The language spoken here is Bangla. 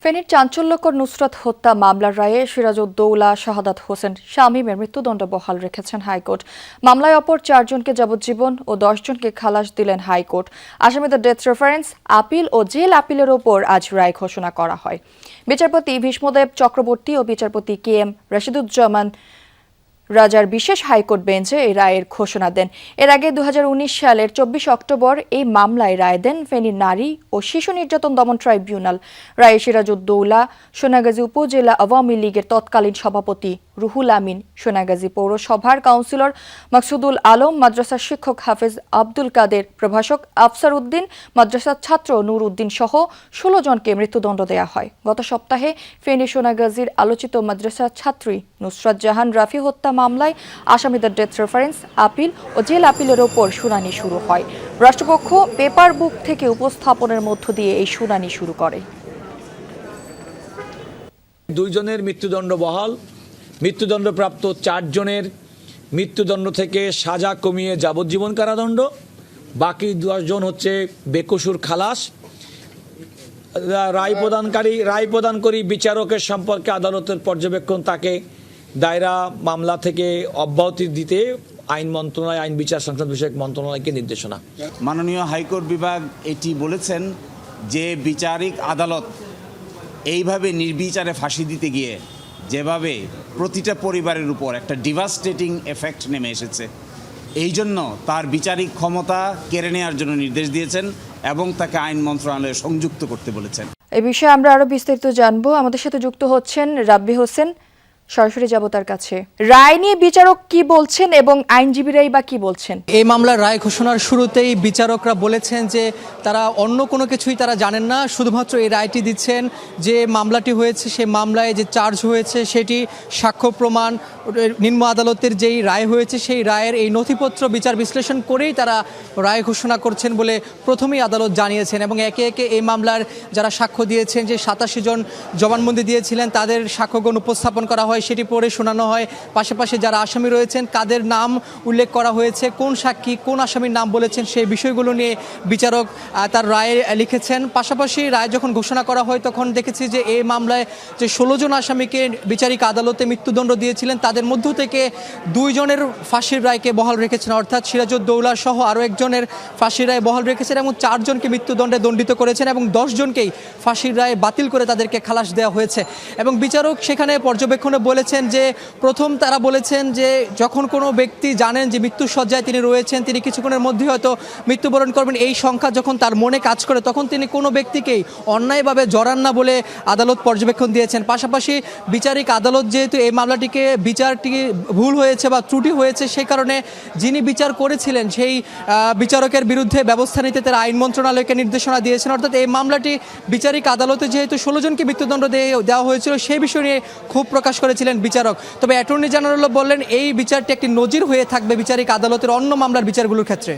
ফেনীর চাঞ্চল্যকর নুসরাত হত্যা মামলার রায়ে সিরাজউদ্দৌলা শাহাদাত হোসেন শামীমের মৃত্যুদণ্ড বহাল রেখেছেন হাইকোর্ট। মামলায় অপর 4 জনকে যাবজ্জীবন ও 10 জনকে খালাস দিলেন হাইকোর্ট। আসামিদের ডেথ রেফারেন্স, আপিল ও জেল আপিলের ওপর আজ রায় ঘোষণা করা হয়। বিচারপতি ভীষ্মদেব চক্রবর্তী ও বিচারপতি KM রশিদুজ্জামান রাজার বিশেষ হাইকোর্ট বেঞ্চে এই রায়ের ঘোষণা দেন। এর আগে 2019 সালের 24 অক্টোবর এই মামলায় রায় দেন ফেনীর নারী ও শিশু নির্যাতন দমন ট্রাইব্যুনাল। রায়ে সিরাজউদ্দৌলা, সোনাগাজী উপজেলা আওয়ামী লীগের তৎকালীন সভাপতি রুহুল আমিন, সোনাগাজী পৌরসভার কাউন্সিলর মাকসুদুল আলম, মাদ্রাসার শিক্ষক হাফেজ আব্দুল কাদের, প্রভাষক আফসার উদ্দিন, মাদ্রাসার ছাত্র নূর উদ্দিন সহ 16 জনকে মৃত্যুদণ্ড দেওয়া হয়। গত সপ্তাহে ফেনী সোনাগাজীর আলোচিত মাদ্রাসার ছাত্রী নুসরাত জাহান রাফি হত্যা মামলায় আসামিদের ডেথ রেফারেন্স, আপিল ও জেল আপিলের ওপর শুনানি শুরু হয়। রাষ্ট্রপক্ষ পেপার বুক থেকে উপস্থাপনের মধ্য দিয়ে এই শুনানি শুরু করে। 2 জনের মৃত্যুদণ্ড বহাল, মৃত্যুদণ্ডপ্রাপ্ত 4 জনের মৃত্যুদণ্ড থেকে সাজা কমিয়ে যাবজ্জীবন কারাদণ্ড, বাকি 10 জন হচ্ছে বেকসুর খালাস। রায় প্রদানকারী বিচারকের সম্পর্কে আদালতের পর্যবেক্ষণ তাকে দায়রা মামলা থেকে অব্যাহতি দিতে আইন মন্ত্রণালয়, আইন বিচার সংসদ বিষয়ক মন্ত্রণালয়কে নির্দেশনা। মাননীয় হাইকোর্ট বিভাগ এটি বলেছেন যে বিচারিক আদালত এইভাবে নির্বিচারে ফাঁসি দিতে গিয়ে যেভাবে প্রতিটা পরিবারের উপর একটা ডিভাস্টেটিং এফেক্ট নেমে এসেছে, এই জন্য তার বিচারিক ক্ষমতা কেড়ে নেওয়ার জন্য নির্দেশ দিয়েছেন এবং তাকে আইন মন্ত্রণালয়ে সংযুক্ত করতে বলেছেন। এই বিষয়ে আমরা আরো বিস্তারিত জানবো। আমাদের সাথে যুক্ত হচ্ছেন রাব্বি হোসেন, সরাসরি যাব তার কাছে। রায় নিয়ে বিচারক কি বলছেন এবং আইনজীবীরাই বা কি বলছেন? এই মামলার রায় ঘোষণার শুরুতেই বিচারকরা বলেছেন যে তারা অন্য কোনো কিছুই তারা জানেন না, শুধুমাত্র এই রায়টি দিচ্ছেন যে মামলাটি হয়েছে, সেই মামলায় যে চার্জ হয়েছে সেটি সাক্ষ্য প্রমাণ, নিম্ন আদালতের যেই রায় হয়েছে সেই রায়ের এই নথিপত্র বিচার বিশ্লেষণ করেই তারা রায় ঘোষণা করছেন বলে প্রথমেই আদালত জানিয়েছেন। এবং একে একে এই মামলার যারা সাক্ষ্য দিয়েছেন, যে 87 জন জবানবন্দি দিয়েছিলেন, তাদের সাক্ষ্যগণ উপস্থাপন করা হয়, সেটি পড়ে শোনানো হয়। পাশাপাশি যারা আসামি রয়েছেন কাদের নাম উল্লেখ করা হয়েছে, কোন সাক্ষী কোন আসামির নাম বলেছেন, সেই বিষয়গুলো নিয়ে বিচারক তার রায়ে লিখেছেন। পাশাপাশি রায় যখন ঘোষণা করা হয় তখন দেখেছি যে এই মামলায় যে 16 জন আসামিকে বিচারিক আদালতে মৃত্যুদণ্ড দিয়েছিলেন তাদের মধ্য থেকে 2 জনের ফাঁসির রায়কে বহাল রেখেছেন, অর্থাৎ সিরাজউদ্দৌলা সহ আরও একজনের ফাঁসির রায় বহাল রেখেছেন এবং 4 জনকে মৃত্যুদণ্ডে দণ্ডিত করেছেন এবং 10 জনকেই ফাঁসির রায় বাতিল করে তাদেরকে খালাস দেওয়া হয়েছে। এবং বিচারক সেখানে পর্যবেক্ষণে বলেছেন যে প্রথম তারা বলেছেন যে যখন কোনো ব্যক্তি জানেন যে মৃত্যুসজ্জায় তিনি রয়েছেন, তিনি কিছুক্ষণের মধ্যে হয়তো মৃত্যুবরণ করবেন, এই সংখ্যা যখন তার মনে কাজ করে তখন তিনি কোনো ব্যক্তিকেই অন্যায়ভাবে জড়ান না বলে আদালত পর্যবেক্ষণ দিয়েছেন। পাশাপাশি বিচারিক আদালত যেহেতু এই মামলাটিকে বিচারটি ভুল হয়েছে বা ত্রুটি হয়েছে, সেই কারণে যিনি বিচার করেছিলেন সেই বিচারকের বিরুদ্ধে ব্যবস্থা নিতে তারা আইন মন্ত্রণালয়কে নির্দেশনা দিয়েছেন। অর্থাৎ এই মামলাটি বিচারিক আদালতে যেহেতু 16 জনকে মৃত্যুদণ্ড দেওয়া হয়েছিল সেই বিষয় নিয়ে ক্ষোভ প্রকাশ করেছিলেন বিচারক। তবে অ্যাটর্নি জেনারেল বললেন এই বিচারটি একটি নজির হয়ে থাকবে বিচারিক আদালতের অন্য মামলার বিচারগুলোর ক্ষেত্রে।